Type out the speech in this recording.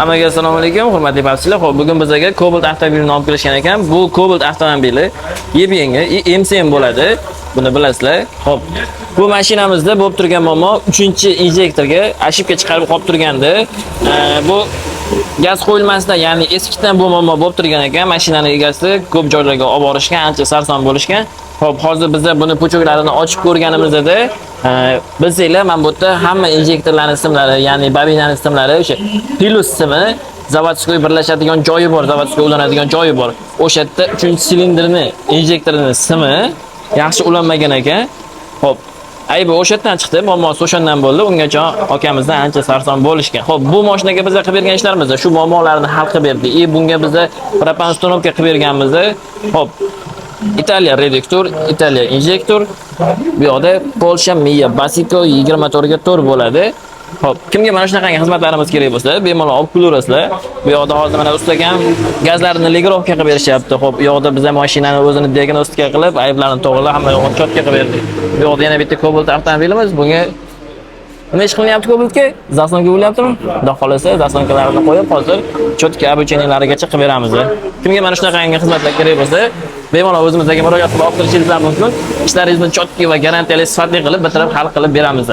Hammaga assalomu alaykum, hurmatli barchalar. Xo'p, bugun bizga Cobalt avtomobilini olib kelishgan ekan. Bu Cobalt avtomobili yeb-yangi MCM bo'ladi. Buni bilasizlar. Xo'p, bu mashinamizda bo'lib turgan muammo 3-injektorga ошибка chiqarib qolib turgandi. Bu gaz qo'yilmasida, ya'ni eskidan bu muammo bo'lib turgan ekan. Mashinani egasi ko'p joylarga olib borishgan, ancha sarson bo'lishgan. Xo'p, hozir biz buni puchuklarini ochib ko'rganimizda bilsanglar, mana bu yerda hamma injektorlarning ismlari, ya'ni bobinaning ismlari, o'sha Plus ismi, zavodskoy birlashadigan joyi bor, zavodskoy ulanadigan joyi bor. O'sha yerda 3-silindrni, injektorining ismi yaxshi ulanmagan ekan. Xo'p, aybi o'sha yerdan chiqdi, muammosi o'shandan bo'ldi. Ungacha akamizdan ancha sarson bo'lishgan. Xo'p, bu mashinaga biz qilib bergan ishlarimizda shu muammolarni hal qilib berdik. Bunga biz propan uстановка qilib berganmiz. Xo'p, Italiya reduktor, Italiya injektor. Bu yoqda Polsha Mia Basico 24 ga 4 bo'ladi. Xo'p, kimga mana shunaqangi xizmatlarimiz kerak bo'lsa, bemalol olib kelaverasizlar. Bu yoqda hozir mana ustagan gazlarini legirovka qilib berishyapti. Xo'p, bu yoqda biz mashinani o'zini diagnostika qilib, ayblarni to'g'rilab, hamma yo'qni chotka qilib berdik. Bu yoqda yana bitta Cobalt avtomobilimiz. Bunga nima ish qilyapti Cobaltga? Zaslonka bo'lyaptimi? Xudo xolasa, zaslonkalarni qo'yib, hozir chotka обучениялarigacha qilib beramiz. Kimga mana shunaqangi xizmatlar kerak bo'lsa, bemalol o'zimizga murojaat qilib olib kirishingiz mumkin. Ishlaringizni chotki va garantiyali sifatli qilib bitirib hal qilib beramiz.